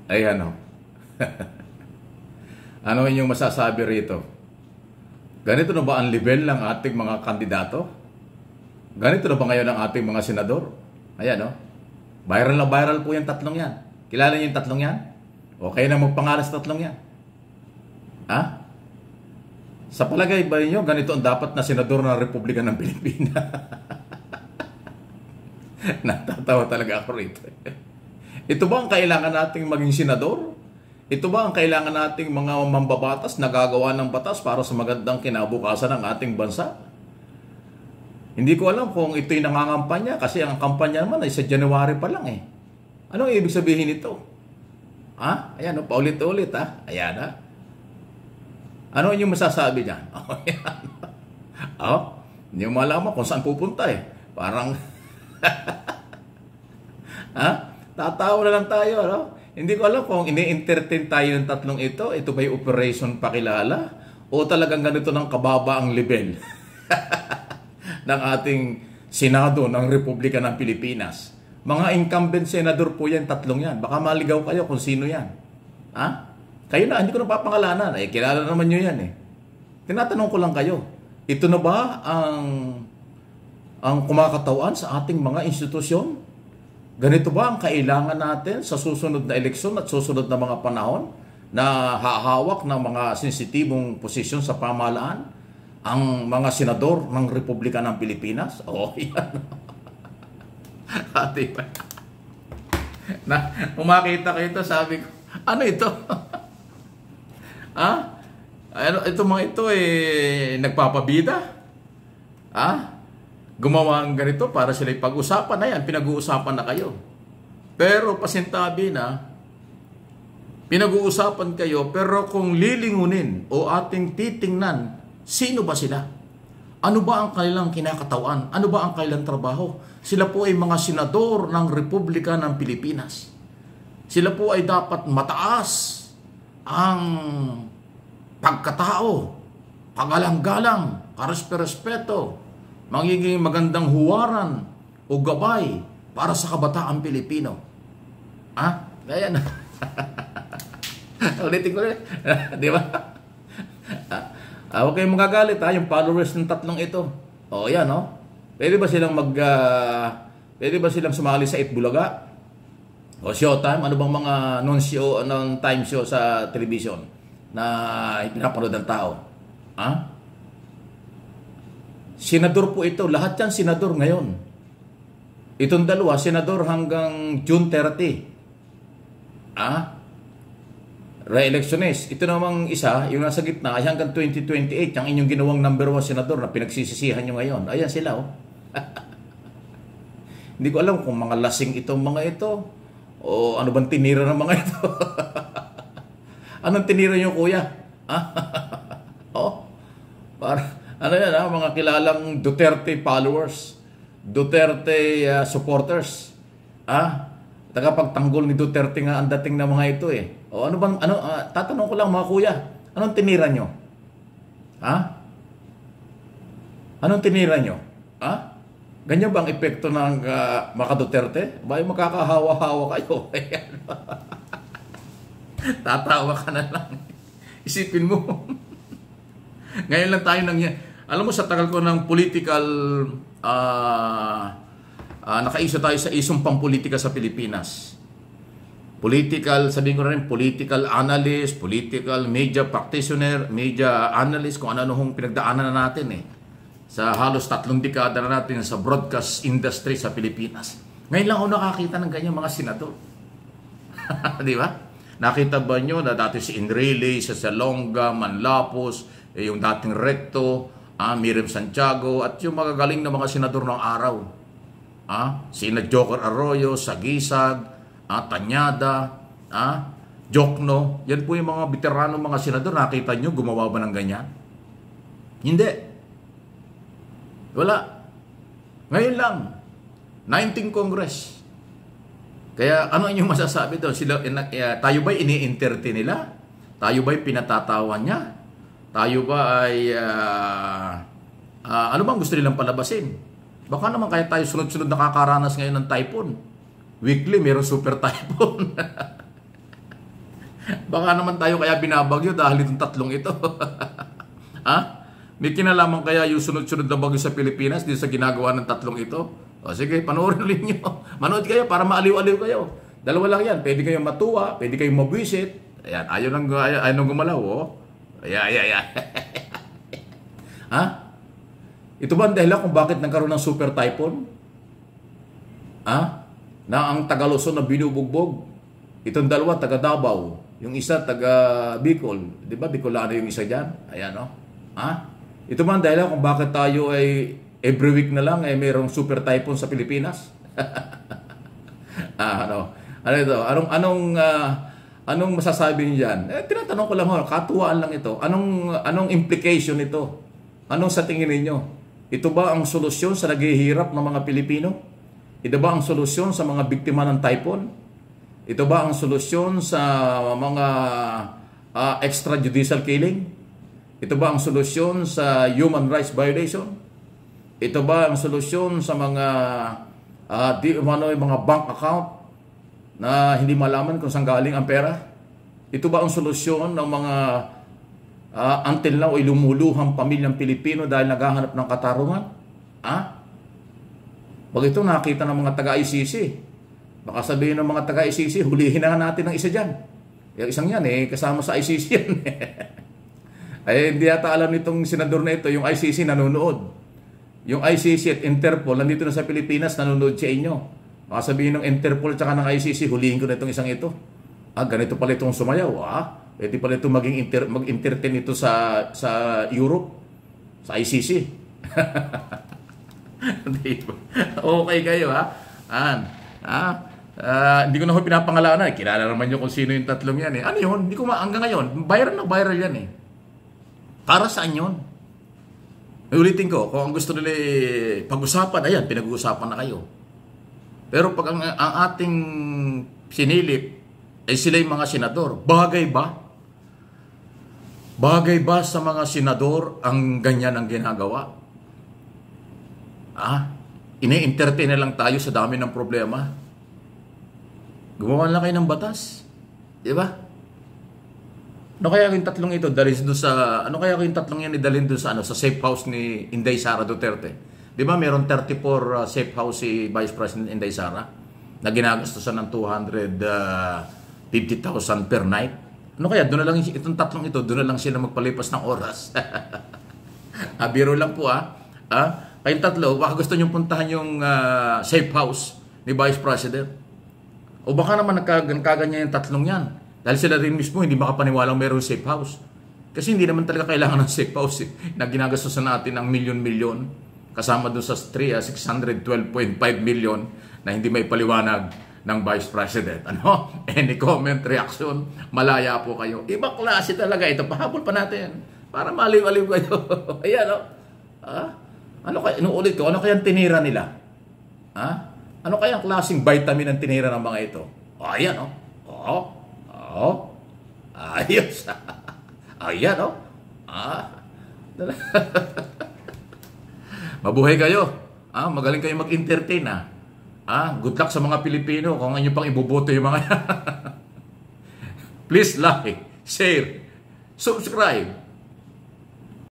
Ayan o. Ano inyong masasabi rito? Ganito na ba ang level ng ating mga kandidato? Ganito na ba ngayon ang ating mga senador? Ayan o. Viral na viral po yung tatlong yan. Kilala niyo yung tatlong yan? O kayo na magpangalan sa tatlong yan? Ha? Sa palagay ba niyo, ganito ang dapat na senador ng Republika ng Pilipinas? Natatawa talaga ako rito. Ito ba ang kailangan nating maging senador? Ito ba ang kailangan nating mga mambabatas na gagawa ng batas para sa magandang kinabukasan ng ating bansa? Hindi ko alam kung ito'y nangangampanya kasi ang kampanya naman ay sa January pa lang eh. Anong ibig sabihin nito? Ha? Ayan, paulit-ulit ha. Ayan ha. Ano inyong masasabi dyan? Hindi mo malaman kung saan pupunta eh. Parang, ha? Tatawa na lang tayo, no? Hindi ko alam kung ini-entertain tayo ng tatlong ito. Ito ba'y operation pakilala? O talagang ganito ng kababa ang level ng ating Senado ng Republika ng Pilipinas? Mga incumbent senador po yan, tatlong yan. Baka maligaw kayo kung sino yan. Ha? Kayo na, hindi ko na papangalanan. Eh, kilala naman nyo yan eh. Tinatanong ko lang kayo. Ito na ba ang kumakatawan sa ating mga institusyon? Ganito ba ang kailangan natin sa susunod na eleksyon at susunod na mga panahon na hahawak ng mga sensitibong posisyon sa pamahalaan ang mga senador ng Republika ng Pilipinas? Oh, yan. Diba? Na, umakita ko ito, sabi ko, ano ito? Ano, ito mga ito nagpapabida? Gumawa ang ganito para sila pag-usapan na yan, pinag-uusapan na kayo. Pero pasintabi na, pinag-uusapan kayo, pero kung lilingunin o ating titingnan, sino ba sila? Ano ba ang kanilang kinakatawan? Ano ba ang kanilang trabaho? Sila po ay mga senador ng Republika ng Pilipinas. Sila po ay dapat mataas ang pagkatao, pagalang-galang, karespeto, magiging magandang huwaran o gabay para sa kabataang Pilipino. Ayan. Ulitin ko rin. Di ba? Huwag kayong magagalit yung followers ng tatlong ito. O yan, no? Pwede ba silang pwede ba silang sumali sa Itbulaga? O Showtime? Ano bang mga non-show, non-time show sa television na pinapanood ng tao? Senador po ito. Lahat yan senador ngayon. Itong dalawa, senador hanggang June 30. Re-electionist. Ito namang isa, yung nasa gitna, ay hanggang 2028. Ang inyong ginawang number 1 senador na pinagsisisihan nyo ngayon. Ayan sila, oh. Hindi ko alam kung mga lasing itong mga ito o ano bang tinira ng mga ito. Anong tinira nyo, kuya? Para... Ano yan, mga kilalang Duterte followers, Duterte supporters. Tagapagtanggol ni Duterte nga ang dating na mga ito eh. O ano bang, tatanong ko lang mga kuya, anong tinira nyo? Anong tinira nyo? Ganyan ba ang epekto ng mga Duterte? Ba'y makakahawa-hawa kayo? Tatawa ka na lang. Isipin mo. Ngayon lang tayo alam mo, sa tagal ko ng political, nakaisa tayo sa isang pampolitika sa Pilipinas. Political, sabihin ko rin, political analyst, political media practitioner, media analyst, kung ano-anong pinagdaanan na natin eh. Sa halos 3 dekada na natin sa broadcast industry sa Pilipinas. Ngayon lang ako nakakita ng ganyan mga senador. Di ba? Nakita ba nyo na dati si Enrile, si Salonga, Manlapos, yung dating Recto, Miriam Santiago, at yung magagaling na mga senador ng araw. Sina Joker Arroyo, Sagisag, Tanyada, Jokno. Yan po yung mga veterano mga senador. Nakita nyo, gumawa ba ng ganyan? Hindi. Wala. Ngayon lang. 19th Congress. Kaya ano inyong masasabi doon? Tayo ba ini-entertain nila? Tayo ba pinatatawan niya? Tayo ba ay ano bang gusto nilang palabasin? Baka naman kaya tayo sunod-sunod nakakaranas ngayon ng typhoon. Weekly, mayroong super typhoon. Baka naman tayo kaya binabagyo dahil itong tatlong ito. Ha? May kinalaman kaya yung sunod-sunod na bagyo sa Pilipinas dito sa ginagawa ng tatlong ito? O sige, panoorin ulit nyo. Manood kayo para maaliw-aliw kayo. Dalawa lang yan. Pwede kayong matuwa, pwede kayong mabwisit. Ayan, ayaw nang gumalaw, oh. Ayan. Ha? Ito ba ang dahilan kung bakit nagkaroon ng super typhoon? Ha? Na ang Taga-Luzon na binubugbog. Itong dalawa, taga Davao. Yung isa, taga Bicol. Di ba, Bicolano yung isa dyan? Ayan, oh. Ha? Ito ba ang dahilan kung bakit tayo ay every week na lang ay mayroong super typhoon sa Pilipinas? Ano ito? Anong masasabi niyo diyan? Tinatanong ko lang ho, katuwaan lang ito. Anong implication nito? Anong sa tingin niyo? Ito ba ang solusyon sa naghihirap ng mga Pilipino? Ito ba ang solusyon sa mga biktima ng typhoon? Ito ba ang solusyon sa mga extrajudicial killing? Ito ba ang solusyon sa human rights violation? Ito ba ang solusyon sa mga mga bank account na hindi malaman kung saan galing ang pera? Ito ba ang solusyon ng mga until now ay lumuluhang pamilyang Pilipino dahil naghahanap ng katarungan? Pag ito nakita ng mga taga-ICC, baka sabihin ng mga taga-ICC, hulihin na natin ang isa dyan. Yung isang yan kasama sa ICC yan. Ay hindi yata alam nitong senador na ito, yung ICC nanonood. Yung ICC at Interpol, nandito na sa Pilipinas, nanonood sa inyo. Baka sabihin ng Interpol at saka ng ICC, hulihin ko na itong isang ito. Ganito pala itong sumayaw. Pwede pala ito mag-entertain ito sa Europe, sa ICC. Okay kayo, ha? Hindi ko na pinapangalanan. Kilala naman nyo kung sino yung tatlong yan. Ano yun? Hindi ko hanggang ngayon, viral na viral yan Para saan yun? Ulitin ko, kung ang gusto nila pag-usapan, ayan, pinag-uusapan na kayo. Pero pag ang ating sinilip ay sila yung mga senador, bagay ba? Bagay ba sa mga senador ang ganyan ang ginagawa? Ini-entertain na lang tayo sa dami ng problema. Gumawa lang kayo ng batas. Di ba? Ano kaya yung tatlong ito dalhin doon sa sa safe house ni Inday Sara Duterte? 'Di ba mayroon 34 safe house si Vice President Inday Sara na ginagastusan ng 250,000 per night? Ano kaya doon na lang itong tatlong ito, doon na lang sila magpalipas ng oras. Biro lang po kayong tatlo, baka gusto nyo puntahan yung safe house ni Vice President. O baka naman nagkaganyan yung tatlong yan. Dahil sila rin mismo hindi makapaniwalang mayroong safe house. Kasi hindi naman talaga kailangan ng safe house na ginagastusan natin ng milyon-milyon kasama doon sa 612.5 million na hindi may paliwanag ng Vice President. Any comment, reaction, malaya po kayo. Ibang klase talaga ito. Pahabol pa natin para maliw-aliw kayo. Ayan, ano kaya, inuulit ko, ano kaya tinira nila? Ano kaya ang klaseng vitamin ang tinira ng mga ito? Ayan, ayos. Ayan, Mabuhay kayo. Magaling kayo mag-entertain, good luck sa mga Pilipino kung ano pang iboboto yung mga Please like, share, subscribe.